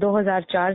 2004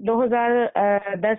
2010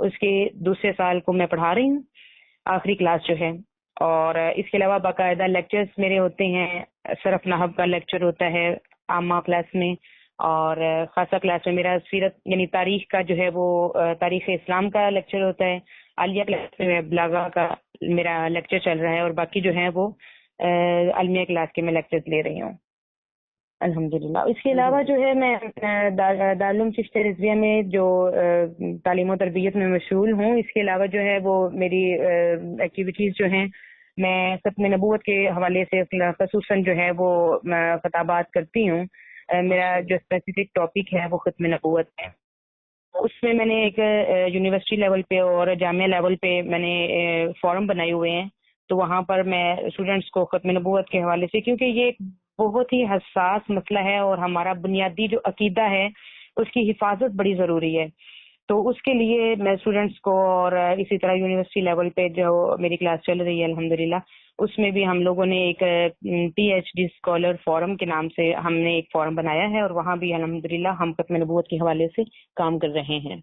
اس کے دوسرے سال کو میں پڑھا رہی ہوں، آخری کلاس جو ہے. اور اس کے علاوہ باقاعدہ لیکچرز میرے ہوتے ہیں. صرف نحو کا لیکچر ہوتا ہے عامہ کلاس میں، اور خاصہ کلاس میں میرا سیرت یعنی تاریخ کا جو ہے وہ تاریخ اسلام کا لیکچر ہوتا ہے. عالیہ کلاس میں بلاغہ کا میرا لیکچر چل رہا ہے، اور باقی جو ہیں وہ علمیہ کلاس کے میں لیکچرز لے رہی ہوں الحمدللہ. اس کے علاوہ جو ہے میں دارالعلوم چشتیہ رضویہ میں جو تعلیم و تربیت میں مشغول ہوں. اس کے علاوہ جو ہے وہ میری ایکٹیویٹیز جو ہیں، میں ختم نبوت کے حوالے سے خصوصاً جو ہے وہ خطابات کرتی ہوں. میرا جو اسپیسیفک ٹاپک ہے وہ ختم نبوت ہے. اس میں نے ایک یونیورسٹی لیول پہ اور جامعہ لیول پہ میں نے فورم بنائے ہوئے ہیں. تو وہاں پر میں اسٹوڈنٹس کو ختم نبوت کے حوالے سے، کیونکہ یہ ایک بہت ہی حساس مسئلہ ہے اور ہمارا بنیادی جو عقیدہ ہے اس کی حفاظت بڑی ضروری ہے. تو اس کے لیے میں اسٹوڈنٹس کو، اور اسی طرح یونیورسٹی لیول پہ جو میری کلاس چل رہی ہے الحمدللہ، اس میں بھی ہم لوگوں نے ایک P H D scholar forum کے نام سے ہم نے ایک فورم بنایا ہے، اور وہاں بھی الحمدللہ ہم ختم نبوت کے حوالے سے کام کر رہے ہیں.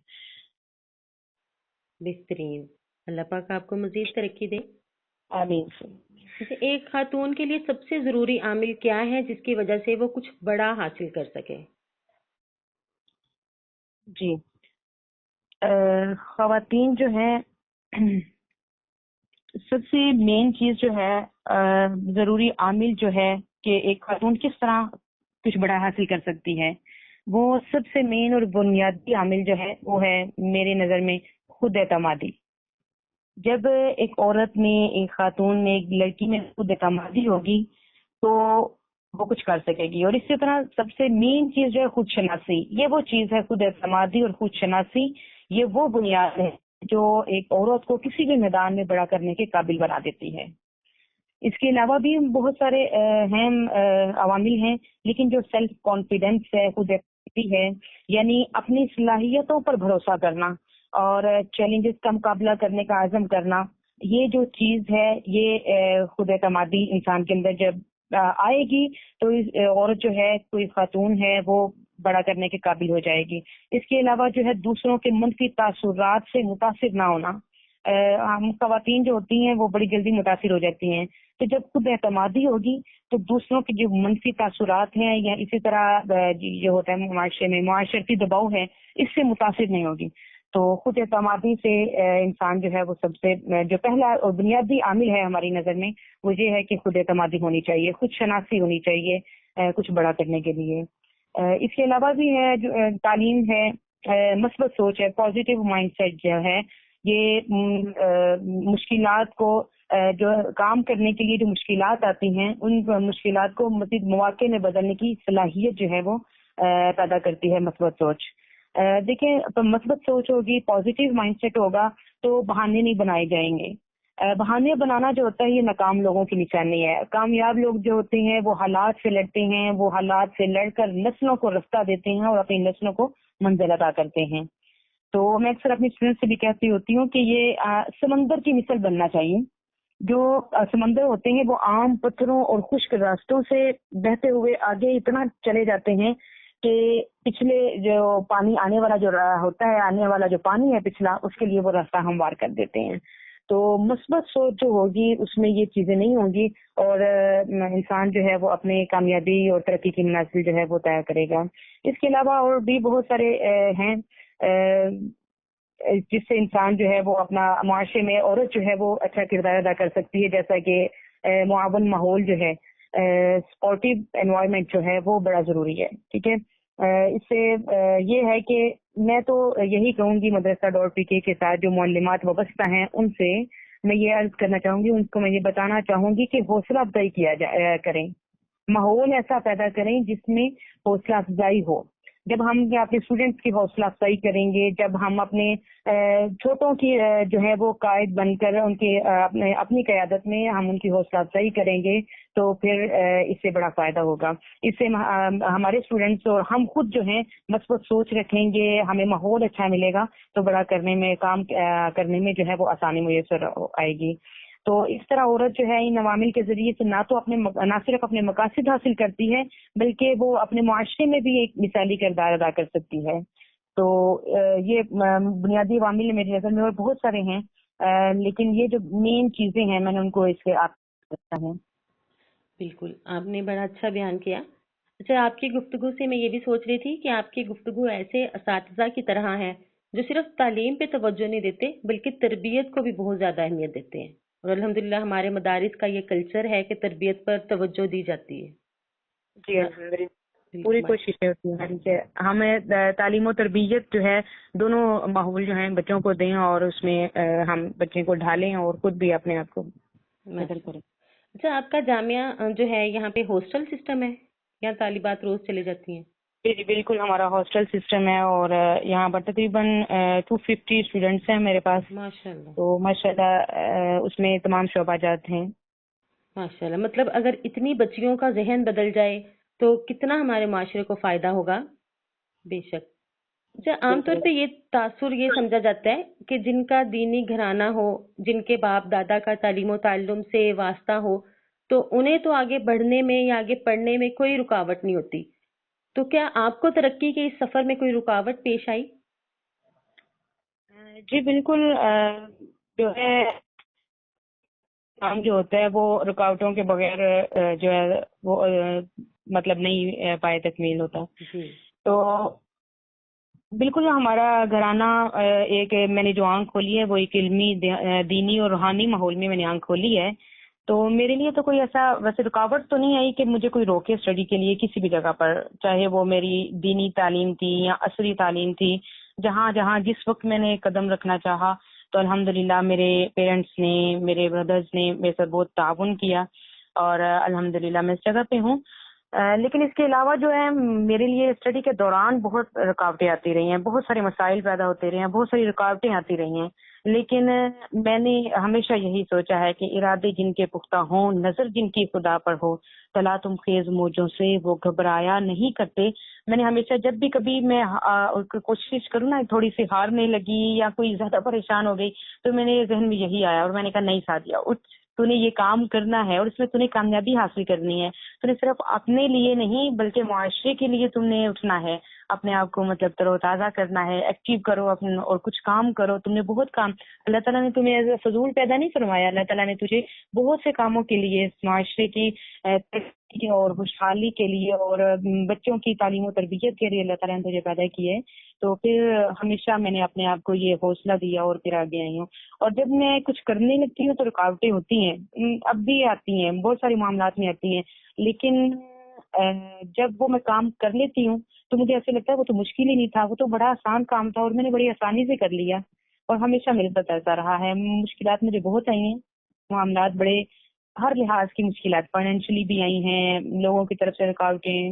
بہترین. اللہ پاک آپ کو مزید ترقی دے. آمین. ایک خاتون کے لیے سب سے ضروری عامل کیا ہے جس کی وجہ سے وہ کچھ بڑا حاصل کر سکے؟ جی، خواتین جو ہیں، سب سے مین چیز جو ہے، ضروری عامل جو ہے کہ ایک خاتون کس طرح کچھ بڑا حاصل کر سکتی ہے، وہ سب سے مین اور بنیادی عامل جو ہے وہ ہے میرے نظر میں خود اعتمادی. جب ایک عورت میں، ایک خاتون میں، ایک لڑکی میں خود اعتمادی ہوگی تو وہ کچھ کر سکے گی. اور اسی طرح سب سے مین چیز جو ہے خود شناسی. یہ وہ چیز ہے، خود اعتمادی اور خود شناسی، یہ وہ بنیاد ہے جو ایک عورت کو کسی بھی میدان میں بڑا کرنے کے قابل بنا دیتی ہے. اس کے علاوہ بھی بہت سارے اہم عوامل ہیں، لیکن جو سیلف کانفیڈنس ہے، خود اعتمادی ہے، یعنی اپنی صلاحیتوں پر بھروسہ کرنا اور چیلنجز کا مقابلہ کرنے کا عزم کرنا، یہ جو چیز ہے یہ خود اعتمادی انسان کے اندر جب آئے گی تو عورت جو ہے، کوئی خاتون ہے، وہ بڑا کرنے کے قابل ہو جائے گی. اس کے علاوہ جو ہے دوسروں کے منفی تاثرات سے متاثر نہ ہونا. ہم خواتین جو ہوتی ہیں وہ بڑی جلدی متاثر ہو جاتی ہیں. تو جب خود اعتمادی ہوگی تو دوسروں کے جو منفی تاثرات ہیں یا اسی طرح جو ہوتا ہے معاشرے میں معاشرتی دباؤ ہے، اس سے متاثر نہیں ہوگی. تو خود اعتمادی سے انسان جو ہے وہ سب سے جو پہلا اور بنیادی عامل ہے ہماری نظر میں، وہ یہ ہے کہ خود اعتمادی ہونی چاہیے، خود شناسی ہونی چاہیے کچھ بڑا کرنے کے لیے. اس کے علاوہ بھی ہے جو تعلیم ہے، مثبت سوچ ہے، پازیٹیو مائنڈ سیٹ جو ہے، یہ مشکلات کو جو کام کرنے کے لیے جو مشکلات آتی ہیں، ان مشکلات کو مزید مواقع میں بدلنے کی صلاحیت جو ہے وہ پیدا کرتی ہے مثبت سوچ. دیکھیں، مثبت سوچ ہوگی، پازیٹیو مائنڈ سیٹ ہوگا تو بہانے نہیں بنائے جائیں گے. بہانے بنانا جو ہوتا ہے یہ ناکام لوگوں کی نشانی ہے. کامیاب لوگ جو ہوتے ہیں وہ حالات سے لڑتے ہیں، وہ حالات سے لڑ کر نسلوں کو رستہ دیتے ہیں اور اپنی نسلوں کو منزل عطا کرتے ہیں. تو میں اکثر اپنی اسٹوڈنٹ سے بھی کہتی ہوتی ہوں کہ یہ سمندر کی مثل بننا چاہیے. جو سمندر ہوتے ہیں وہ عام پتھروں اور خشک راستوں سے بہتے ہوئے آگے اتنا چلے جاتے ہیں کہ پچھلے جو پانی آنے والا جو ہوتا ہے، آنے والا جو پانی ہے پچھلا، اس کے لیے وہ راستہ ہموار کر دیتے ہیں. تو مثبت سوچ جو ہوگی اس میں یہ چیزیں نہیں ہوں گی اور انسان جو ہے وہ اپنے کامیابی اور ترقی کی منازل جو ہے وہ طے کرے گا. اس کے علاوہ اور بھی بہت سارے ہیں جس سے انسان جو ہے وہ اپنا معاشرے میں عورت جو ہے وہ اچھا کردار ادا کر سکتی ہے، جیسا کہ معاون ماحول جو ہے، سپورٹیو انوائرمنٹ جو ہے وہ بڑا ضروری ہے. ٹھیک ہے، اس سے یہ ہے کہ میں تو یہی کہوں گی مدرسہ ڈاٹ پی کے ساتھ جو معلمات وابستہ ہیں ان سے میں یہ عرض کرنا چاہوں گی، ان کو میں یہ بتانا چاہوں گی کہ حوصلہ افزائی کریں، ماحول ایسا پیدا کریں جس میں حوصلہ افزائی ہو. جب ہم اپنے اسٹوڈینٹس کی حوصلہ افزائی کریں گے، جب ہم اپنے چھوٹوں کی جو ہے وہ قائد بن کر ان کی اپنی قیادت میں ہم ان کی حوصلہ افزائی کریں گے تو پھر اس سے بڑا فائدہ ہوگا. اس سے ہمارے اسٹوڈینٹس اور ہم خود جو ہیں مثبت سوچ رکھیں گے، ہمیں ماحول اچھا ملے گا تو بڑا کرنے میں، کام کرنے میں جو ہے وہ آسانی میسر آئے گی. تو اس طرح عورت جو ہے ان عوامل کے ذریعے سے نہ صرف اپنے مقاصد حاصل کرتی ہے بلکہ وہ اپنے معاشرے میں بھی ایک مثالی کردار ادا کر سکتی ہے. تو یہ بنیادی عوامل میری نظر میں اور بہت سارے ہیں، لیکن یہ جو مین چیزیں ہیں میں نے ان کو اس کے آپ ہیں۔ بالکل، آپ نے بڑا اچھا بیان کیا۔ اچھا، آپ کی گفتگو سے میں یہ بھی سوچ رہی تھی کہ آپ کی گفتگو ایسے اساتذہ کی طرح ہے جو صرف تعلیم پہ توجہ نہیں دیتے بلکہ تربیت کو بھی بہت زیادہ اہمیت دیتے ہیں، اور الحمدللہ ہمارے مدارس کا یہ کلچر ہے کہ تربیت پر توجہ دی جاتی ہے۔ جی ہاں، الحمدللہ، پوری بالکل، کوششیں ہوتی ہیں کہ ہمیں تعلیم و تربیت جو ہے دونوں ماحول جو ہیں بچوں کو دیں، اور اس میں ہم بچے کو ڈھالیں اور خود بھی اپنے آپ کو بہتر ماشاء کریں۔ اللہ۔ اچھا، آپ کا جامعہ جو ہے یہاں پہ ہاسٹل سسٹم ہے یا طالبات روز چلے جاتی ہیں؟ جی جی بالکل، ہمارا ہاسٹل سسٹم ہے، اور یہاں پر تقریباً 250 اسٹوڈینٹس ہیں میرے پاس، ماشاء اللہ، تو ماشاء اللہ اس میں تمام شعبہ جات ہیں۔ ماشاء اللہ، مطلب اگر اتنی بچیوں کا ذہن بدل جائے تو کتنا ہمارے معاشرے کو فائدہ ہوگا۔ بے شک۔ اچھا، عام طور بالکل پہ یہ تاثر یہ سمجھا جاتا ہے کہ جن کا دینی گھرانہ ہو، جن کے باپ دادا کا تعلیم و تعلم سے واسطہ ہو، تو انہیں تو آگے بڑھنے میں یا آگے پڑھنے میں کوئی رکاوٹ نہیں ہوتی۔ تو کیا آپ کو ترقی کے اس سفر میں کوئی رکاوٹ پیش آئی؟ جی بالکل، جو ہے کام جو ہوتا ہے وہ رکاوٹوں کے بغیر جو ہے وہ مطلب نہیں پائے تکمیل ہوتا، جی، تو بالکل ہمارا گھرانہ ایک میں نے جو آنکھ کھولی ہے وہ ایک علمی دینی اور روحانی ماحول میں نے آنکھ کھولی ہے، تو میرے لیے تو کوئی ایسا ویسے رکاوٹ تو نہیں آئی کہ مجھے کوئی روکے اسٹڈی کے لیے کسی بھی جگہ پر، چاہے وہ میری دینی تعلیم تھی یا عصری تعلیم تھی، جہاں جہاں جس وقت میں نے قدم رکھنا چاہا تو الحمدللہ میرے پیرنٹس نے، میرے بردرز نے میرے ساتھ بہت تعاون کیا، اور الحمدللہ میں اس جگہ پہ ہوں۔ لیکن اس کے علاوہ جو ہے میرے لیے اسٹڈی کے دوران بہت رکاوٹیں آتی رہی ہیں، بہت سارے مسائل پیدا ہوتے رہے ہیں، بہت ساری رکاوٹیں آتی رہی ہیں، لیکن میں نے ہمیشہ یہی سوچا ہے کہ ارادے جن کے پختہ ہوں، نظر جن کی خدا پر ہو، تلا تم خیز موجوں سے وہ گھبرایا نہیں کرتے۔ میں نے ہمیشہ جب بھی کبھی میں کوشش کروں نا، تھوڑی سی ہارنے لگی یا کوئی زیادہ پریشان ہو گئی، تو میں نے ذہن میں یہی آیا اور میں نے کہا نہیں سعدیہ، اٹھ، تو نے یہ کام کرنا ہے اور اس میں تو نے کامیابی حاصل کرنی ہے، تو نے صرف اپنے لیے نہیں بلکہ معاشرے کے لیے تم نے اٹھنا ہے، اپنے آپ کو مطلب تر و تازہ کرنا ہے، ایکٹیو کرو اپنے اور کچھ کام کرو، تم نے بہت کام، اللہ تعالیٰ نے تمہیں ایز اے فضول پیدا نہیں فرمایا، اللہ تعالیٰ نے تجھے بہت سے کاموں کے لیے، معاشرے کی ترقی اور خوشحالی کے لیے اور بچوں کی تعلیم و تربیت کے لیے اللہ تعالیٰ نے تجھے پیدا کی ہے، تو پھر ہمیشہ میں نے اپنے آپ کو یہ حوصلہ دیا اور پھر آگے آئی ہوں، اور جب میں کچھ کرنے لگتی ہوں تو رکاوٹیں ہوتی ہیں، اب بھی آتی ہیں، بہت ساری معاملات میں آتی ہیں، لیکن جب وہ میں کام کر لیتی ہوں تو مجھے ایسے لگتا ہے وہ تو مشکل ہی نہیں تھا، وہ تو بڑا آسان کام تھا اور میں نے بڑی آسانی سے کر لیا، اور ہمیشہ میرے ساتھ ایسا رہا ہے۔ مشکلات مجھے بہت آئی ہیں، معاملات بڑے ہر لحاظ کی مشکلات، فائنینشلی بھی آئی ہیں، لوگوں کی طرف سے رکاوٹیں،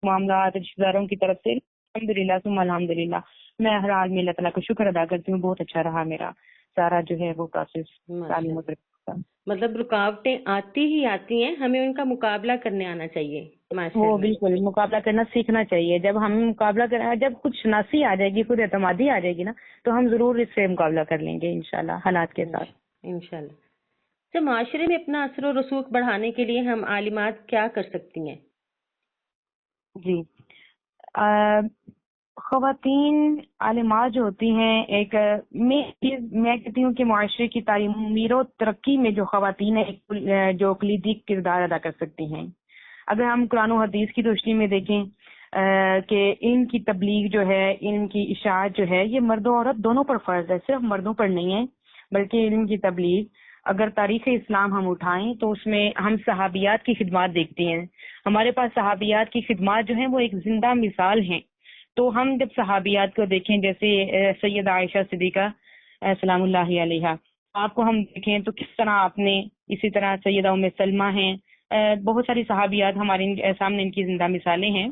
معاملات رشتہ داروں کی طرف سے، الحمدللہ ثم الحمدللہ میں ہر حال میں اللہ تعالیٰ کا شکر ادا کرتی ہوں، بہت اچھا رہا میرا سارا جو ہے وہ پروسیس ماشاء تعلیم و اللہ، تربیت کا۔ مطلب رکاوٹیں آتی ہی آتی ہیں، ہمیں ان کا مقابلہ کرنے آنا چاہیے۔ ماشاء وہ اللہ، بالکل مقابلہ کرنا سیکھنا چاہیے، جب ہم مقابلہ کریں، جب کچھ شناسی آ جائے گی، خود اعتمادی آ جائے گی نا، تو ہم ضرور اس سے مقابلہ کر لیں گے انشاءاللہ حالات کے ساتھ۔ انشاء اللہ۔ تو معاشرے میں اپنا اثر و رسوخ بڑھانے کے لیے ہم عالمات کیا کر سکتی ہیں؟ جی، خواتین عالمات جو ہوتی ہیں، ایک میں کہتی ہوں کہ معاشرے کی تعمیر و ترقی میں جو خواتین ہیں جو کلیدی کردار ادا کر سکتی ہیں۔ اگر ہم قرآن و حدیث کی روشنی میں دیکھیں کہ علم کی تبلیغ جو ہے، علم کی اشاعت جو ہے، یہ مرد و عورت دونوں پر فرض ہے، صرف مردوں پر نہیں ہے، بلکہ علم کی تبلیغ اگر تاریخ اسلام ہم اٹھائیں تو اس میں ہم صحابیات کی خدمات دیکھتے ہیں، ہمارے پاس صحابیات کی خدمات جو ہیں وہ ایک زندہ مثال ہیں، تو ہم جب صحابیات کو دیکھیں جیسے سیدہ عائشہ صدیقہ سلام اللہ علیہا، آپ کو ہم دیکھیں تو کس طرح آپ نے، اسی طرح سیدہ ام سلمہ ہیں، بہت ساری صحابیات ہمارے سامنے ان کی زندہ مثالیں ہیں،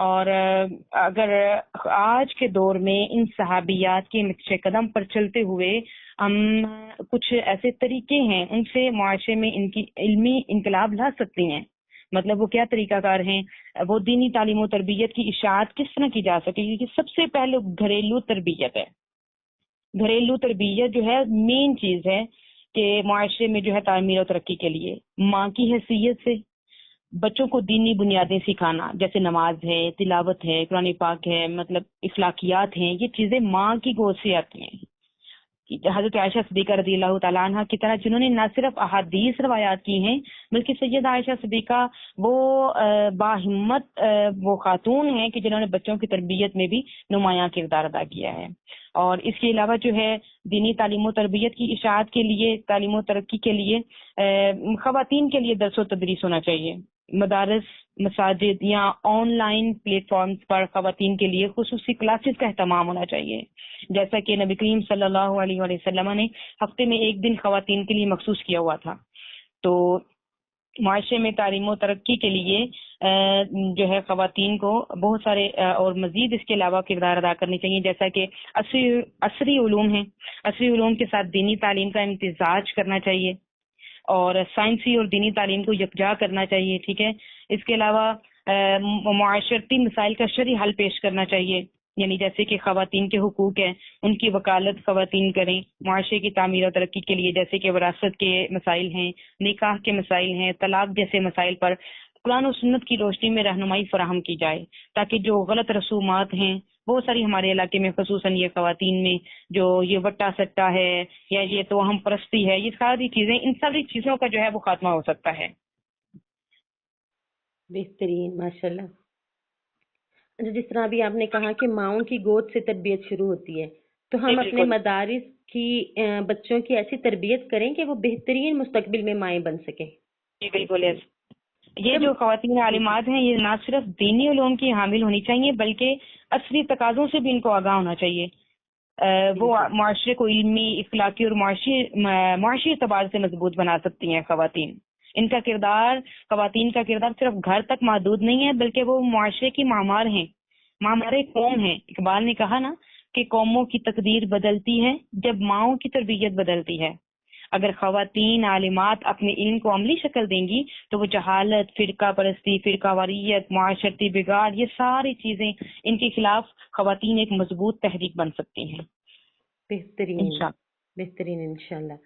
اور اگر آج کے دور میں ان صحابیات کے نقش قدم پر چلتے ہوئے ہم کچھ ایسے طریقے ہیں ان سے معاشرے میں ان کی علمی انقلاب لا سکتے ہیں، مطلب وہ کیا طریقہ کار ہیں، وہ دینی تعلیم و تربیت کی اشاعت کس طرح کی جا سکے گی، کہ سب سے پہلے گھریلو تربیت ہے، گھریلو تربیت جو ہے مین چیز ہے کہ معاشرے میں جو ہے تعمیر و ترقی کے لیے ماں کی حیثیت سے بچوں کو دینی بنیادیں سکھانا، جیسے نماز ہے، تلاوت ہے، قرآن پاک ہے، مطلب اخلاقیات ہیں، یہ چیزیں ماں کی گود سے آتی ہیں. حضرت عائشہ صدیقہ رضی اللہ تعالیٰ عنہ کی طرح جنہوں نے نہ صرف احادیث روایات کی ہیں بلکہ سیدہ عائشہ صدیقہ وہ باہمت وہ خاتون ہیں کہ جنہوں نے بچوں کی تربیت میں بھی نمایاں کردار ادا کیا ہے. اور اس کے علاوہ جو ہے دینی تعلیم و تربیت کی اشاعت کے لیے، تعلیم و ترقی کے لیے خواتین کے لیے درس و تدریس ہونا چاہیے. مدارس، مساجد یا آن لائن پلیٹ فارمز پر خواتین کے لیے خصوصی کلاسز کا اہتمام ہونا چاہیے، جیسا کہ نبی کریم صلی اللہ علیہ وسلم نے ہفتے میں ایک دن خواتین کے لیے مخصوص کیا ہوا تھا. تو معاشرے میں تعلیم و ترقی کے لیے جو ہے خواتین کو بہت سارے اور مزید اس کے علاوہ کردار ادا کرنے چاہیے، جیسا کہ عصری علوم ہیں. عصری علوم کے ساتھ دینی تعلیم کا امتزاج کرنا چاہیے اور سائنسی اور دینی تعلیم کو یکجا کرنا چاہیے. ٹھیک ہے. اس کے علاوہ معاشرتی مسائل کا شرعی حل پیش کرنا چاہیے، یعنی جیسے کہ خواتین کے حقوق ہیں ان کی وکالت خواتین کریں معاشرے کی تعمیر و ترقی کے لیے، جیسے کہ وراثت کے مسائل ہیں، نکاح کے مسائل ہیں، طلاق جیسے مسائل پر قرآن و سنت کی روشنی میں رہنمائی فراہم کی جائے، تاکہ جو غلط رسومات ہیں بہت ساری ہمارے علاقے میں خصوصاً یہ خواتین میں جو یہ وٹا سٹا ہے یا یہ تو ہم پرستی ہے، یہ ساری چیزیں، ان ساری چیزوں کا جو ہے وہ خاتمہ ہو سکتا ہے. بہترین، ماشاءاللہ. جس طرح ابھی آپ نے کہا کہ ماؤں کی گود سے تربیت شروع ہوتی ہے، تو ہم اپنے مدارس کی بچوں کی ایسی تربیت کریں کہ وہ بہترین مستقبل میں مائیں بن سکیں. جی بالکل. یہ جو خواتین عالمات ہیں یہ نہ صرف دینی علوم کی حامل ہونی چاہیے بلکہ عصری تقاضوں سے بھی ان کو آگاہ ہونا چاہیے. وہ معاشرے کو علمی، اخلاقی اور معاشی اعتبار سے مضبوط بنا سکتی ہیں. خواتین کا کردار صرف گھر تک محدود نہیں ہے بلکہ وہ معاشرے کی معمار ہیں، معمار قوم ہیں. اقبال نے کہا نا کہ قوموں کی تقدیر بدلتی ہے جب ماؤں کی تربیت بدلتی ہے. اگر خواتین عالمات اپنے علم کو عملی شکل دیں گی تو وہ جہالت، فرقہ پرستی، فرقہ واریت، معاشرتی بگاڑ، یہ ساری چیزیں ان کے خلاف خواتین ایک مضبوط تحریک بن سکتی ہیں. بہترین، بہترین انشاءاللہ.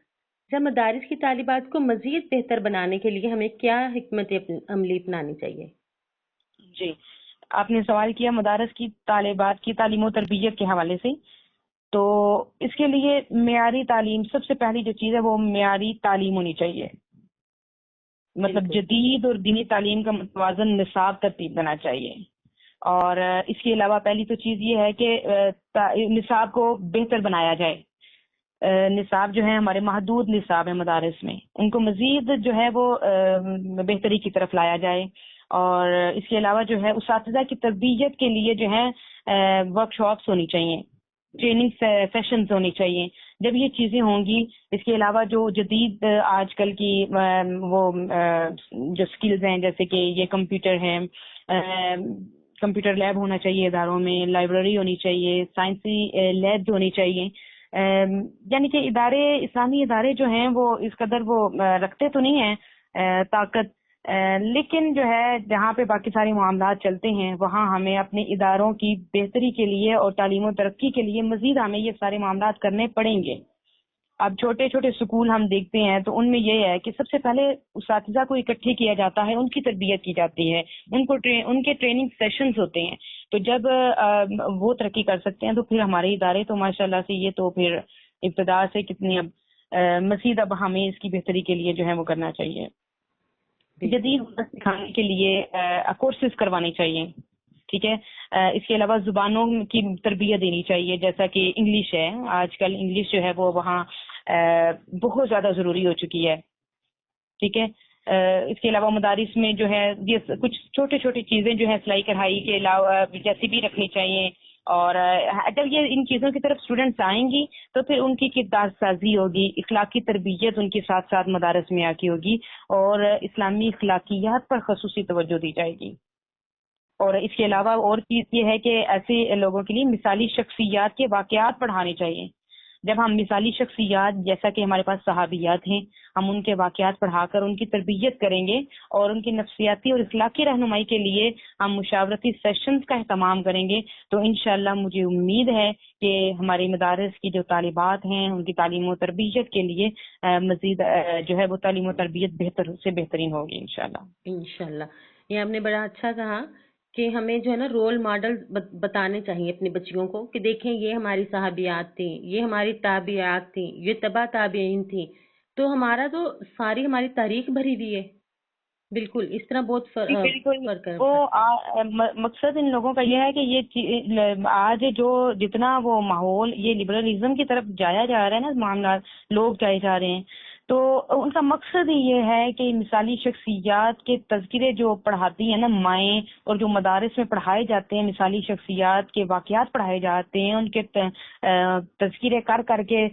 جب مدارس کی طالبات کو مزید بہتر بنانے کے لیے ہمیں کیا حکمت عملی اپنانی چاہیے؟ جی، آپ نے سوال کیا مدارس کی طالبات کی تعلیم و تربیت کے حوالے سے. تو اس کے لیے معیاری تعلیم، سب سے پہلی جو چیز ہے وہ معیاری تعلیم ہونی چاہیے. مطلب جدید اور دینی تعلیم کا متوازن نصاب ترتیب دینا چاہیے. اور اس کے علاوہ پہلی تو چیز یہ ہے کہ نصاب کو بہتر بنایا جائے. نصاب جو ہے ہمارے محدود نصاب ہیں مدارس میں، ان کو مزید جو ہے وہ بہتری کی طرف لایا جائے. اور اس کے علاوہ جو ہے اساتذہ کی تربیت کے لیے جو ہے ورک شاپس ہونی چاہیے، ٹریننگ سیشنز ہونے چاہیے. جب یہ چیزیں ہوں گی، اس کے علاوہ جو جدید آج کل کی وہ جو سکلز ہیں جیسے کہ یہ کمپیوٹر ہے، کمپیوٹر لیب ہونا چاہیے اداروں میں، لائبریری ہونی چاہیے، سائنسی لیبز ہونی چاہیے. یعنی کہ ادارے، اسلامی ادارے جو ہیں وہ اس قدر وہ رکھتے تو نہیں ہیں طاقت، لیکن جو ہے جہاں پہ باقی سارے معاملات چلتے ہیں وہاں ہمیں اپنے اداروں کی بہتری کے لیے اور تعلیم و ترقی کے لیے مزید ہمیں یہ سارے معاملات کرنے پڑیں گے. اب چھوٹے چھوٹے سکول ہم دیکھتے ہیں تو ان میں یہ ہے کہ سب سے پہلے اساتذہ کو اکٹھے کیا جاتا ہے، ان کی تربیت کی جاتی ہے، ان کے ٹریننگ سیشنز ہوتے ہیں. تو جب وہ ترقی کر سکتے ہیں تو پھر ہمارے ادارے تو ماشاءاللہ سے یہ تو پھر ابتدا سے کتنی اب مزید اب ہمیں اس کی بہتری کے لیے جو ہے وہ کرنا چاہیے. جدید سکھانے کے لیے کورسز کروانے چاہیے. ٹھیک ہے. اس کے علاوہ زبانوں کی تربیت دینی چاہیے، جیسا کہ انگلش ہے. آج کل انگلش جو ہے وہ وہاں بہت زیادہ ضروری ہو چکی ہے. ٹھیک ہے. اس کے علاوہ مدارس میں جو ہے یہ کچھ چھوٹی چھوٹی چیزیں جو ہے سلائی کڑھائی کے علاوہ جیسی بھی رکھنی چاہیے. اور جب یہ ان چیزوں کی طرف اسٹوڈنٹس آئیں گی تو پھر ان کی کردار سازی ہوگی، اخلاقی تربیت ان کے ساتھ ساتھ مدارس میں آ کی ہوگی اور اسلامی اخلاقیات پر خصوصی توجہ دی جائے گی. اور اس کے علاوہ اور چیز یہ ہے کہ ایسے لوگوں کے لیے مثالی شخصیات کے واقعات پڑھانے چاہیے. جب ہم مثالی شخصیات جیسا کہ ہمارے پاس صحابیات ہیں، ہم ان کے واقعات پڑھا کر ان کی تربیت کریں گے اور ان کی نفسیاتی اور اخلاقی رہنمائی کے لیے ہم مشاورتی سیشنز کا اہتمام کریں گے، تو انشاءاللہ مجھے امید ہے کہ ہمارے مدارس کی جو طالبات ہیں ان کی تعلیم و تربیت کے لیے مزید جو ہے وہ تعلیم و تربیت بہتر سے بہترین ہوگی انشاءاللہ۔ انشاءاللہ، یہ آپ نے بڑا اچھا کہا کہ ہمیں جو ہے نا رول ماڈل بتانے چاہیے اپنے بچیوں کو کہ دیکھیں یہ ہماری صحابیات تھیں، یہ ہماری تابعات تھیں، یہ تبع تابعین تھیں، تو ہمارا تو ساری ہماری تاریخ بھری ہوئی ہے۔ بالکل اس طرح بہت جی بالکل، فرق وہ پڑتا ہے۔ مقصد ان لوگوں کا یہ ہے کہ یہ آج جو جتنا وہ ماحول یہ لبرلزم کی طرف جایا جا رہا ہے نا، معاملات لوگ جائے جا رہے ہیں، تو ان کا مقصد ہی یہ ہے کہ مثالی شخصیات کے تذکرے جو پڑھاتی ہیں نا مائیں، اور جو مدارس میں پڑھائے جاتے ہیں مثالی شخصیات کے واقعات پڑھائے جاتے ہیں، ان کے تذکرے کر کر کے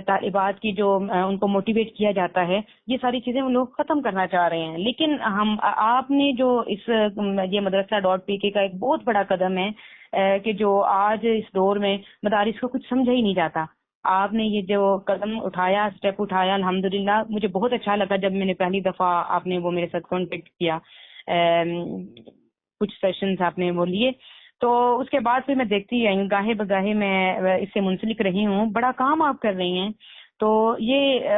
طالبات کی جو ان کو موٹیویٹ کیا جاتا ہے، یہ ساری چیزیں وہ لوگ ختم کرنا چاہ رہے ہیں۔ لیکن آپ نے جو یہ مدرسہ.pk کا ایک بہت بڑا قدم ہے کہ جو آج اس دور میں مدارس کو کچھ سمجھا ہی نہیں جاتا، آپ نے یہ جو قدم اٹھایا، اسٹیپ اٹھایا، الحمدللہ مجھے بہت اچھا لگا جب میں نے پہلی دفعہ آپ نے وہ میرے ساتھ کانٹیکٹ کیا، کچھ سیشنز آپ نے وہ لیے، تو اس کے بعد پھر میں دیکھتی آئی ہوں، گاہے بگاہے میں اس سے منسلک رہی ہوں، بڑا کام آپ کر رہی ہیں، تو یہ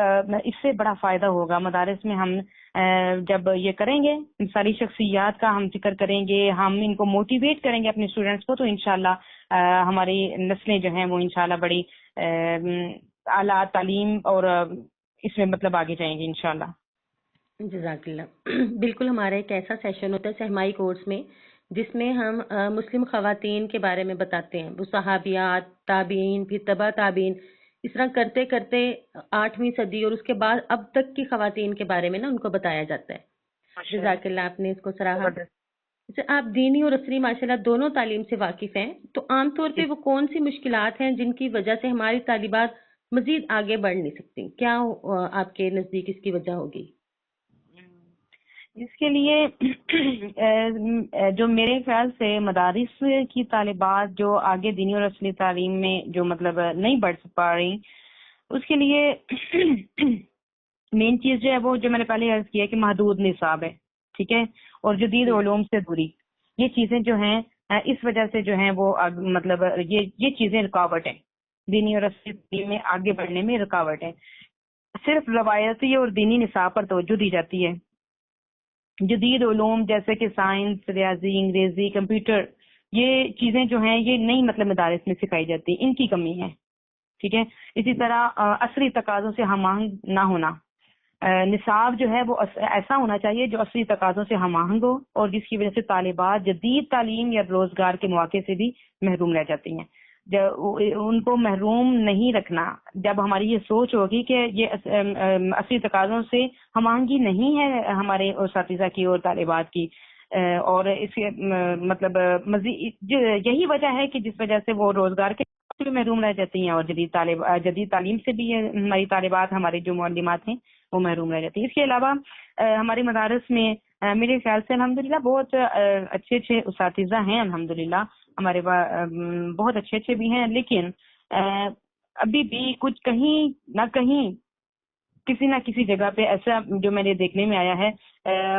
اس سے بڑا فائدہ ہوگا مدارس میں۔ ہم جب یہ کریں گے ساری شخصیات کا ہم ذکر کریں گے، ہم ان کو موٹیویٹ کریں گے اپنے اسٹوڈنٹس کو، تو انشاءاللہ ہماری نسلیں جو ہیں وہ انشاءاللہ بڑی اعلیٰ تعلیم اور اس میں مطلب آگے جائیں گے انشاءاللہ۔ جزاک اللہ۔ بالکل ہمارا ایک ایسا سیشن ہوتا ہے سہمائی کورس میں جس میں ہم مسلم خواتین کے بارے میں بتاتے ہیں، وہ صحابیات، تابعین، پھر تبع تابعین، اس طرح کرتے کرتے 8ویں صدی اور اس کے بعد اب تک کی خواتین کے بارے میں نا ان کو بتایا جاتا ہے۔ جزاک اللہ، آپ نے اس کو سراہا۔ اچھا، آپ دینی اور عصری ماشاءاللہ دونوں تعلیم سے واقف ہیں، تو عام طور پہ وہ کون سی مشکلات ہیں جن کی وجہ سے ہماری طالبات مزید آگے بڑھ نہیں سکتی؟ کیا آپ کے نزدیک اس کی وجہ ہوگی؟ اس کے لیے جو میرے خیال سے مدارس کی طالبات جو آگے دینی اور عصری تعلیم میں جو مطلب نہیں بڑھ پا رہی، اس کے لیے مین چیز جو ہے وہ جو میں نے پہلے عرض کیا کہ محدود نصاب ہے، ٹھیک ہے، اور جدید علوم سے دوری، یہ چیزیں جو ہیں اس وجہ سے جو ہیں وہ مطلب یہ چیزیں رکاوٹ ہیں، دینی اور عصری تعلیم میں آگے بڑھنے میں رکاوٹ ہے۔ صرف روایتی اور دینی نصاب پر توجہ دی جاتی ہے، جدید علوم جیسے کہ سائنس، ریاضی، انگریزی، کمپیوٹر، یہ چیزیں جو ہیں یہ نہیں مطلب مدارس میں سکھائی جاتی، ان کی کمی ہے، ٹھیک ہے۔ اسی طرح عصری تقاضوں سے ہم آہنگ نہ ہونا، نصاب جو ہے وہ ایسا ہونا چاہیے جو عصری تقاضوں سے ہم آہنگ ہو، اور جس کی وجہ سے طالبات جدید تعلیم یا روزگار کے مواقع سے بھی محروم رہ جاتی ہیں۔ ان کو محروم نہیں رکھنا، جب ہماری یہ سوچ ہوگی کہ یہ عصری تقاضوں سے ہم آہنگی نہیں ہے ہمارے اساتذہ کی اور طالبات کی، اور اس کے مطلب مزید یہی وجہ ہے کہ جس وجہ سے وہ روزگار کے بھی محروم رہ جاتی ہیں، اور جدید تعلیم سے بھی ہماری طالبات، ہمارے جو معلمات ہیں وہ محروم رہ جاتی ہیں۔ اس کے علاوہ ہمارے مدارس میں میرے خیال سے الحمدللہ بہت اچھے اچھے اساتذہ ہیں، الحمدللہ ہمارے بہت اچھے اچھے بھی ہیں، لیکن ابھی بھی کچھ کہیں نہ کہیں کسی نہ کسی جگہ پہ ایسا جو میرے دیکھنے میں آیا ہے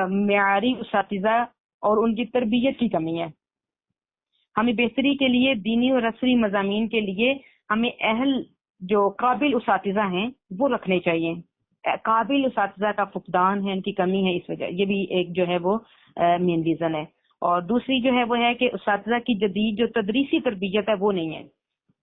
معیاری اساتذہ اور ان کی تربیت کی کمی ہے۔ ہمیں بہتری کے لیے دینی اور عصری مضامین کے لیے ہمیں اہل جو قابل اساتذہ ہیں وہ رکھنے چاہیے۔ قابل اساتذہ کا فقدان ہے، ان کی کمی ہے، اس وجہ یہ بھی ایک جو ہے وہ مین ریزن ہے۔ اور دوسری جو ہے وہ ہے کہ اساتذہ کی جدید جو تدریسی تربیت ہے وہ نہیں ہے،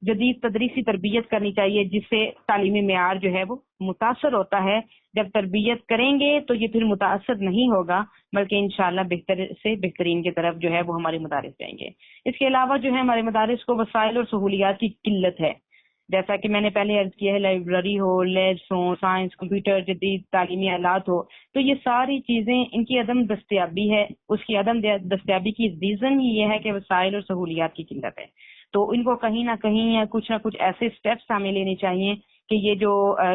جدید تدریسی تربیت کرنی چاہیے جس سے تعلیمی معیار جو ہے وہ متاثر ہوتا ہے۔ جب تربیت کریں گے تو یہ پھر متاثر نہیں ہوگا، بلکہ انشاءاللہ بہتر سے بہترین کی طرف جو ہے وہ ہمارے مدارس جائیں گے۔ اس کے علاوہ جو ہے ہمارے مدارس کو وسائل اور سہولیات کی قلت ہے، جیسا کہ میں نے پہلے عرض کیا ہے، لائبریری ہو، لیبس ہوں، سائنس، کمپیوٹر، جدید تعلیمی آلات ہو، تو یہ ساری چیزیں ان کی عدم دستیابی ہے۔ اس کی عدم دستیابی کی ریزن ہی یہ ہے کہ وسائل اور سہولیات کی قلت ہے، تو ان کو کہیں نہ کہیں یا کچھ نہ کچھ ایسے سٹیپس ہمیں لینے چاہیے کہ یہ جو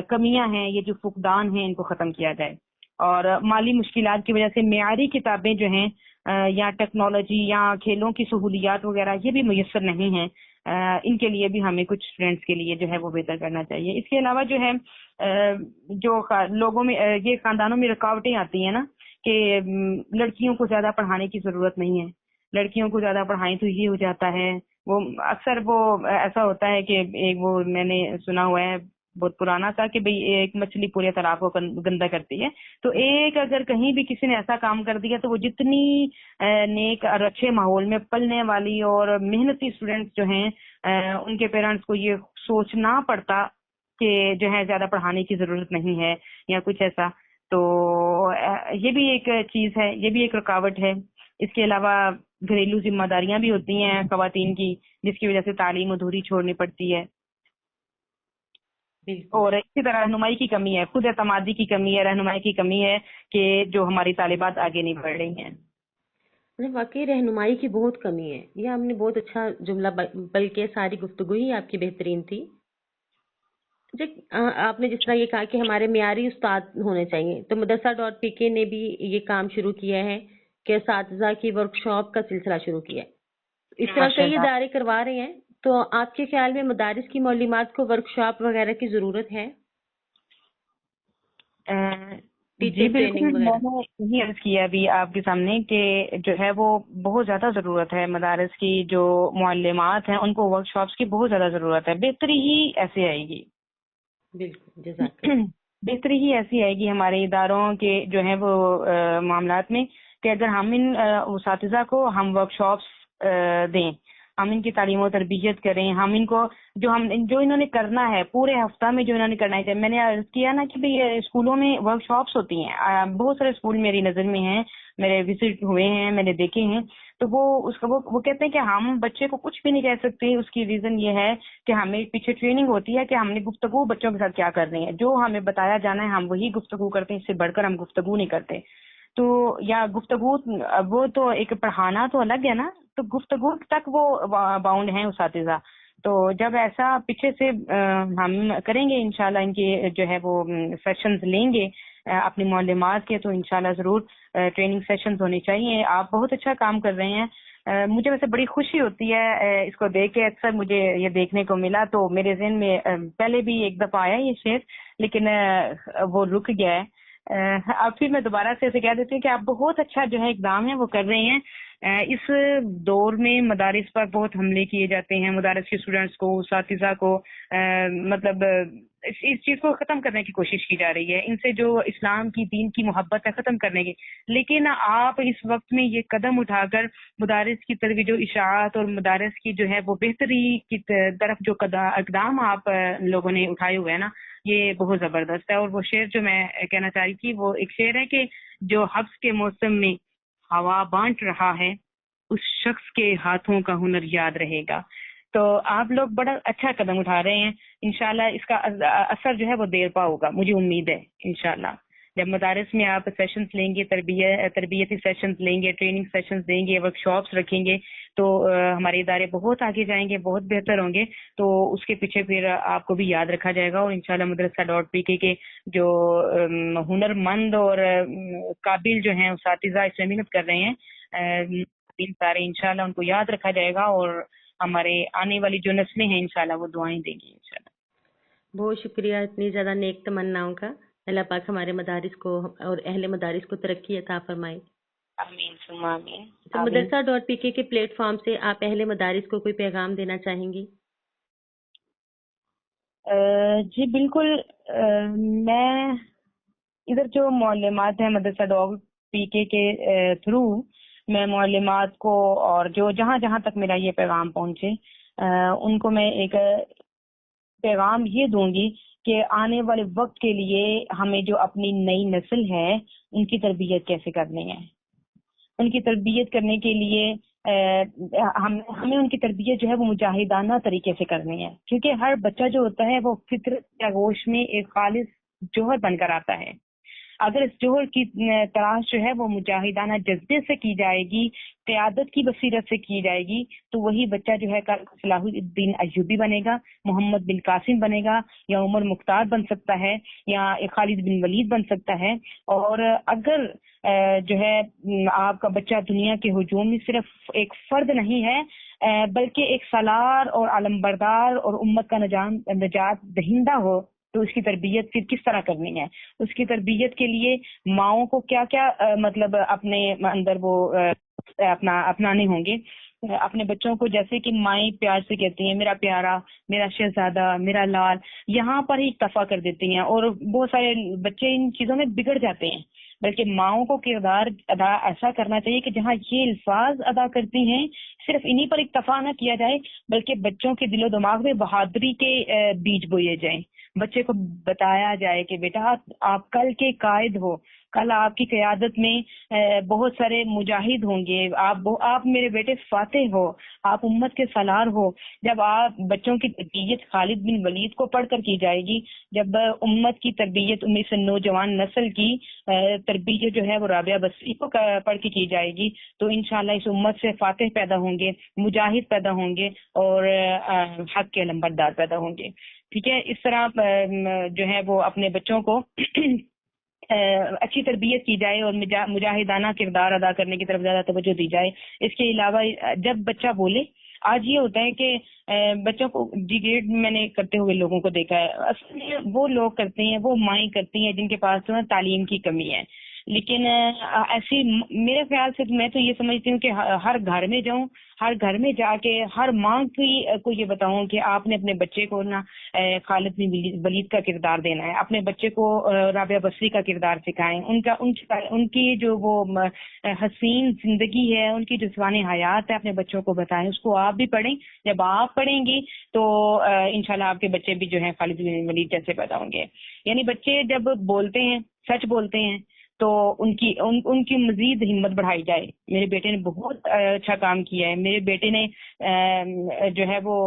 کمیاں ہیں، یہ جو فقدان ہیں، ان کو ختم کیا جائے۔ اور مالی مشکلات کی وجہ سے معیاری کتابیں جو ہیں یا ٹیکنالوجی یا کھیلوں کی سہولیات وغیرہ یہ بھی میسر نہیں ہیں، ان کے لیے بھی ہمیں کچھ اسٹوڈینٹس کے لیے جو ہے وہ بہتر کرنا چاہیے. اس کے علاوہ جو ہے جو لوگوں میں یہ خاندانوں میں رکاوٹیں آتی ہیں نا کہ لڑکیوں کو زیادہ پڑھانے کی ضرورت نہیں ہے, لڑکیوں کو زیادہ پڑھائیں تو یہ ہو جاتا ہے. وہ اکثر وہ ایسا ہوتا ہے کہ ایک وہ میں نے سنا ہوا ہے بہت پرانا تھا کہ بھئی ایک مچھلی پورے تالاب کو گندا کرتی ہے. تو ایک اگر کہیں بھی کسی نے ایسا کام کر دیا تو وہ جتنی نیک اور اچھے ماحول میں پلنے والی اور محنتی اسٹوڈینٹس جو ہیں ان کے پیرنٹس کو یہ سوچنا پڑتا کہ جو ہے زیادہ پڑھانے کی ضرورت نہیں ہے یا کچھ ایسا. تو یہ بھی ایک چیز ہے, یہ بھی ایک رکاوٹ ہے. اس کے علاوہ گھریلو ذمہ داریاں بھی ہوتی ہیں خواتین کی, جس کی وجہ سے تعلیم ادھوری چھوڑنی پڑتی ہے. اور اسی طرح رہنمائی کی کمی ہے, خود اعتمادی کی کمی ہے, رہنمائی کی کمی ہے کہ جو ہماری طالبات آگے نہیں بڑھ رہی ہیں. واقعی رہنمائی کی بہت کمی ہے. یہ ہم نے بہت اچھا جملہ, بلکہ ساری گفتگو ہی آپ کی بہترین تھی. آپ نے جس طرح یہ کہا کہ ہمارے معیاری استاد ہونے چاہیے, تو مدرسہ.pk نے بھی یہ کام شروع کیا ہے کہ اساتذہ کی ورکشاپ کا سلسلہ شروع کیا ہے. اس طرح کئی ادارے کروا رہے ہیں. تو آپ کے خیال میں مدارس کی معلومات کو ورکشاپ وغیرہ کی ضرورت ہے؟ جی بالکل, میں نے یہی عرض کیا ابھی آپ کے سامنے کہ جو ہے وہ بہت زیادہ ضرورت ہے. مدارس کی جو معلمات ہیں ان کو ورکشاپس کی بہت زیادہ ضرورت ہے. بہتری ہی ایسے آئے گی, بالکل جزاک اللہ, بہتری ہی ایسی آئے گی ہمارے اداروں کے جو ہے وہ معاملات میں کہ اگر ہم ان اساتذہ کو ہم ورکشاپس دیں, ہم ان کی تعلیم و تربیت کریں, ہم ان کو جو انہوں نے کرنا ہے پورے ہفتہ میں جو انہوں نے کرنا ہے. میں نے عرض کیا نا کہ بھئی اسکولوں میں ورک شاپس ہوتی ہیں, بہت سارے اسکول میری نظر میں ہیں, میرے وزٹ ہوئے ہیں, میں نے دیکھے ہیں. تو وہ کہتے ہیں کہ ہم بچے کو کچھ بھی نہیں کہہ سکتے. اس کی ریزن یہ ہے کہ ہمیں پیچھے ٹریننگ ہوتی ہے کہ ہم نے گفتگو بچوں کے ساتھ کیا کرنی ہے, جو ہمیں بتایا جانا ہے ہم وہی گفتگو کرتے ہیں, اس سے بڑھ کر ہم گفتگو نہیں کرتے. تو یا گفتگو وہ تو ایک پڑھانا تو الگ ہے نا, تو گفتگو تک وہ باؤنڈ ہیں اساتذہ. تو جب ایسا پیچھے سے ہم کریں گے انشاءاللہ, ان کے جو ہے وہ سیشنز لیں گے اپنی معلومات کے, تو انشاءاللہ ضرور ٹریننگ سیشنز ہونے چاہیے. آپ بہت اچھا کام کر رہے ہیں. مجھے ویسے بڑی خوشی ہوتی ہے اس کو دیکھ کے. اکثر مجھے یہ دیکھنے کو ملا تو میرے ذہن میں پہلے بھی ایک دفعہ آیا یہ شعر, لیکن وہ رک گیا ہے. اب پھر میں دوبارہ سے ایسے کہہ دیتی ہوں کہ آپ بہت اچھا جو ہے اقدام ہے وہ کر رہے ہیں. اس دور میں مدارس پر بہت حملے کیے جاتے ہیں, مدارس کے اسٹوڈنٹس کو, اساتذہ کو, مطلب اس چیز کو ختم کرنے کی کوشش کی جا رہی ہے. ان سے جو اسلام کی دین کی محبت ہے ختم کرنے کی. لیکن آپ اس وقت میں یہ قدم اٹھا کر مدارس کی طرف جو اشاعت اور مدارس کی جو ہے وہ بہتری کی طرف جو اقدام آپ لوگوں نے اٹھائے ہوئے ہیں نا, یہ بہت زبردست ہے. اور وہ شعر جو میں کہنا چاہ رہی تھی وہ ایک شعر ہے کہ جو حبس کے موسم میں ہوا بانٹ رہا ہے اس شخص کے ہاتھوں کا ہنر یاد رہے گا. تو آپ لوگ بڑا اچھا قدم اٹھا رہے ہیں. انشاءاللہ اس کا اثر جو ہے وہ دیر پا ہوگا, مجھے امید ہے. انشاءاللہ جب مدارس میں آپ سیشنز لیں گے, تربیتی سیشنز لیں گے, ٹریننگ سیشنز دیں گے, ورک شاپس رکھیں گے, تو ہمارے ادارے بہت آگے جائیں گے, بہت بہتر ہوں گے. تو اس کے پیچھے پھر آپ کو بھی یاد رکھا جائے گا. اور انشاءاللہ مدرسہ.pk کے جو ہنر مند اور قابل جو ہیں اساتذہ اس میں محنت کر رہے ہیں سارے, انشاءاللہ ان کو یاد رکھا جائے گا. اور ہمارے آنے والی جو نسلیں ہیں انشاءاللہ وہ دعائیں دیں گی انشاءاللہ. بہت شکریہ اتنی زیادہ نیک تمناؤں کا. اللہ پاک ہمارے مدارس کو اور اہل مدارس کو ترقی عطا فرمائے. آمین ثم آمین. تو مدرسہ.pk کے پلیٹ فارم سے آپ اہل مدارس کو کوئی پیغام دینا چاہیں گی؟ جی بالکل, میں ادھر جو معلومات ہیں مدرسہ.pk کے تھرو میں معلومات کو, اور جو جہاں جہاں تک میرا یہ پیغام پہنچے ان کو میں ایک پیغام یہ دوں گی کہ آنے والے وقت کے لیے ہمیں جو اپنی نئی نسل ہے ان کی تربیت کیسے کرنی ہے. ان کی تربیت کرنے کے لیے ہمیں ان کی تربیت جو ہے وہ مجاہدانہ طریقے سے کرنی ہے. کیونکہ ہر بچہ جو ہوتا ہے وہ فطرت یا گوش میں ایک خالص جوہر بن کر آتا ہے. اگر اس جوہر کی تلاش جو ہے وہ مجاہدانہ جذبے سے کی جائے گی، قیادت کی بصیرت سے کی جائے گی، تو وہی بچہ جو ہے کل صلاح الدین ایوبی بنے گا، محمد بن قاسم بنے گا، یا عمر مختار بن سکتا ہے، یا خالد بن ولید بن سکتا ہے۔ اور اگر جو ہے آپ کا بچہ دنیا کے ہجوم میں صرف ایک فرد نہیں ہے، بلکہ ایک سالار اور علمبردار اور امت کا نجات دہندہ ہو، تو اس کی تربیت پھر کس طرح کرنی ہے؟ اس کی تربیت کے لیے ماؤں کو کیا کیا مطلب اپنے اندر وہ اپنانے ہوں گے۔ اپنے بچوں کو جیسے کہ مائیں پیار سے کہتی ہیں میرا پیارا، میرا شہزادہ، میرا لال، یہاں پر ہی اکتفا کر دیتی ہیں، اور بہت سارے بچے ان چیزوں میں بگڑ جاتے ہیں۔ بلکہ ماؤں کو کردار ادا ایسا کرنا چاہیے کہ جہاں یہ الفاظ ادا کرتی ہیں صرف انہی پر اکتفا نہ کیا جائے، بلکہ بچوں کے دل و دماغ میں بہادری کے بیج بوئے جائیں۔ بچے کو بتایا جائے کہ بیٹا آپ کل کے قائد ہو، کل آپ کی قیادت میں بہت سارے مجاہد ہوں گے، آپ میرے بیٹے فاتح ہو، آپ امت کے سالار ہو۔ جب آپ بچوں کی تربیت خالد بن ولید کو پڑھ کر کی جائے گی، جب امت کی تربیت امت سے نوجوان نسل کی تربیت جو ہے وہ رابعہ بصری کو پڑھ کے کی جائے گی، تو انشاءاللہ اس امت سے فاتح پیدا ہوں گے، مجاہد پیدا ہوں گے، اور حق کے علمبردار پیدا ہوں گے۔ ٹھیک ہے، اس طرح جو ہے وہ اپنے بچوں کو اچھی تربیت کی جائے اور مجاہدانہ کردار ادا کرنے کی طرف زیادہ توجہ دی جائے۔ اس کے علاوہ جب بچہ بولے، آج یہ ہوتا ہے کہ بچوں کو ڈیگریڈ میں نے کرتے ہوئے لوگوں کو دیکھا ہے، اصل میں وہ لوگ کرتے ہیں، وہ مائیں کرتی ہیں جن کے پاس جو ہے تعلیم کی کمی ہے۔ لیکن ایسی میرے خیال سے میں تو یہ سمجھتی ہوں کہ ہر گھر میں جاؤں، ہر گھر میں جا کے ہر ماں کو یہ بتاؤں کہ آپ نے اپنے بچے کو نا خالد بن ولید کا کردار دینا ہے، اپنے بچے کو رابعہ بصری کا کردار سکھائیں، ان کی جو وہ حسین زندگی ہے، ان کی جو جسوانی حیات ہے، اپنے بچوں کو بتائیں، اس کو آپ بھی پڑھیں۔ جب آپ پڑھیں گی تو انشاءاللہ آپ کے بچے بھی جو ہیں خالد بن ولید جیسے پیدا ہوں گے۔ یعنی بچے جب بولتے ہیں، سچ بولتے ہیں، تو ان کی مزید ہمت بڑھائی جائے۔ میرے بیٹے نے بہت اچھا کام کیا ہے، میرے بیٹے نے جو ہے وہ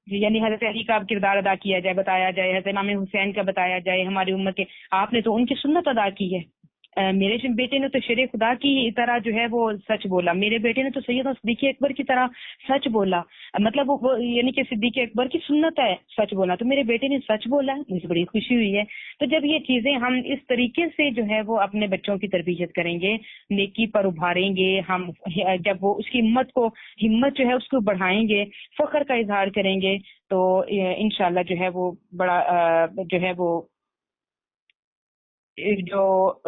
یعنی حضرت علی کا کردار ادا کیا جائے، بتایا جائے، حضرت امام حسین کا بتایا جائے، ہماری امت کے آپ نے تو ان کی سنت ادا کی ہے۔ میرے بیٹے نے تو شیر خدا کی طرح جو ہے وہ سچ بولا، میرے بیٹے نے تو سیدنا صدیق اکبر کی طرح سچ بولا، مطلب وہ یعنی کہ صدیق اکبر کی سنت ہے سچ بولا، تو میرے بیٹے نے سچ بولا، مجھے بڑی خوشی ہوئی ہے۔ تو جب یہ چیزیں ہم اس طریقے سے جو ہے وہ اپنے بچوں کی تربیت کریں گے، نیکی پر ابھاریں گے، ہم جب وہ اس کی ہمت جو ہے اس کو بڑھائیں گے، فخر کا اظہار کریں گے، تو انشاءاللہ جو ہے وہ بڑا جو ہے وہ جو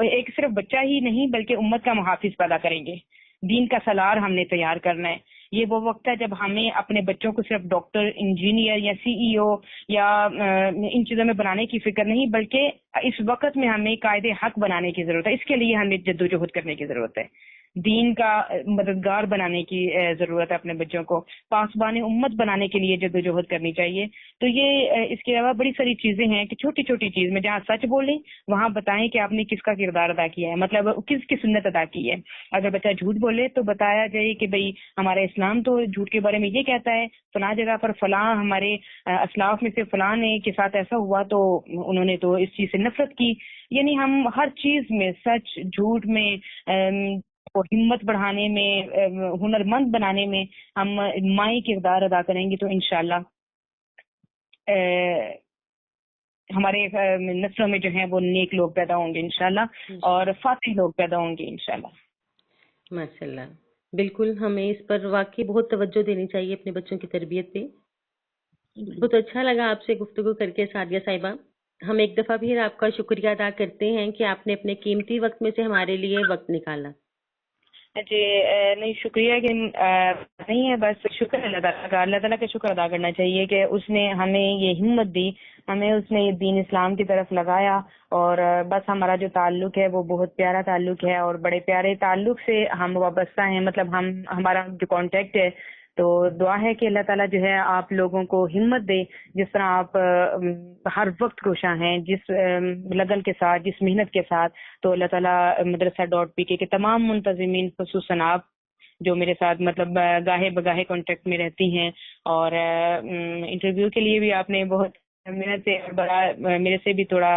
ایک صرف بچہ ہی نہیں بلکہ امت کا محافظ پیدا کریں گے۔ دین کا سالار ہم نے تیار کرنا ہے۔ یہ وہ وقت ہے جب ہمیں اپنے بچوں کو صرف ڈاکٹر، انجینئر یا CEO یا ان چیزوں میں بنانے کی فکر نہیں، بلکہ اس وقت میں ہمیں قائد حق بنانے کی ضرورت ہے۔ اس کے لیے ہمیں جدوجہد کرنے کی ضرورت ہے، دین کا مددگار بنانے کی ضرورت ہے، اپنے بچوں کو پاسبان امت بنانے کے لیے جدوجہد کرنی چاہیے۔ تو یہ اس کے علاوہ بڑی ساری چیزیں ہیں کہ چھوٹی چھوٹی چیز میں جہاں سچ بولیں وہاں بتائیں کہ آپ نے کس کا کردار ادا کیا ہے، مطلب کس کی سنت ادا کی ہے۔ اگر بچہ جھوٹ بولے تو بتایا جائے کہ بھئی ہمارا اسلام تو جھوٹ کے بارے میں یہ کہتا ہے، فلاں جگہ پر فلاں ہمارے اسلاف میں سے فلاں نے کے ساتھ ایسا ہوا تو انہوں نے تو اس چیز سے نفرت کی۔ یعنی ہم ہر چیز میں سچ جھوٹ میں کو ہمت بڑھانے میں، ہنرمند بنانے میں ہم مائی کردار ادا کریں گے، تو انشاءاللہ ہمارے نسلوں میں جو ہیں وہ نیک لوگ پیدا ہوں گے انشاءاللہ، اور فاتح لوگ پیدا ہوں گے انشاءاللہ۔ ماشاءاللہ، بالکل ہمیں اس پر واقعی بہت توجہ دینی چاہیے اپنے بچوں کی تربیت پہ۔ بہت اچھا لگا آپ سے گفتگو کر کے سعدیہ صاحبہ۔ ہم ایک دفعہ پھر آپ کا شکریہ ادا کرتے ہیں کہ آپ نے اپنے قیمتی وقت میں سے ہمارے لیے وقت نکالا۔ جی نہیں، شکریہ کہ نہیں ہے، بس شکر اللہ تعالیٰ کا، اللہ تعالیٰ کا شکر ادا کرنا چاہیے کہ اس نے ہمیں یہ ہمت دی، ہمیں اس نے یہ دین اسلام کی طرف لگایا، اور بس ہمارا جو تعلق ہے وہ بہت پیارا تعلق ہے، اور بڑے پیارے تعلق سے ہم وابستہ ہیں، مطلب ہمارا جو کانٹیکٹ ہے۔ تو دعا ہے کہ اللہ تعالیٰ جو ہے آپ لوگوں کو ہمت دے، جس طرح آپ ہر وقت کوشاں ہیں، جس لگن کے ساتھ، جس محنت کے ساتھ۔ تو اللہ تعالیٰ مدرسہ.pk کے تمام منتظمین، خصوصاً آپ جو میرے ساتھ مطلب گاہے بگاہے کانٹیکٹ میں رہتی ہیں، اور انٹرویو کے لیے بھی آپ نے بہت محنت سے بڑا میرے سے بھی تھوڑا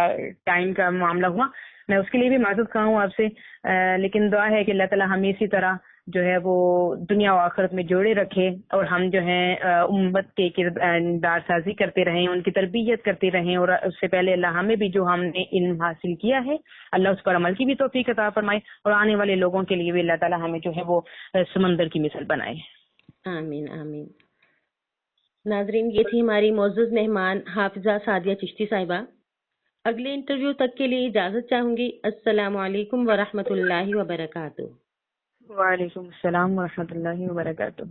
ٹائم کا معاملہ ہوا، میں اس کے لیے بھی معذرت خواہ ہوں آپ سے، لیکن دعا ہے کہ اللہ تعالیٰ ہمیں اسی طرح جو ہے وہ دنیا و آخرت میں جوڑے رکھے، اور ہم جو ہیں امت کے کردار سازی کرتے رہیں، ان کی تربیت کرتے رہیں، اور اس سے پہلے اللہ ہمیں بھی جو ہم نے علم حاصل کیا ہے اللہ اس پر عمل کی بھی توفیق عطا فرمائے، اور آنے والے لوگوں کے لیے بھی اللہ تعالیٰ ہمیں جو ہے وہ سمندر کی مثل بنائے۔ آمین آمین۔ ناظرین، یہ تھی ہماری معزز مہمان حافظہ سعدیہ چشتی صاحبہ۔ اگلے انٹرویو تک کے لیے اجازت چاہوں گی۔ السلام علیکم ورحمۃ اللہ وبرکاتہ۔ وعلیکم السلام ورحمۃ اللہ وبرکاتہ۔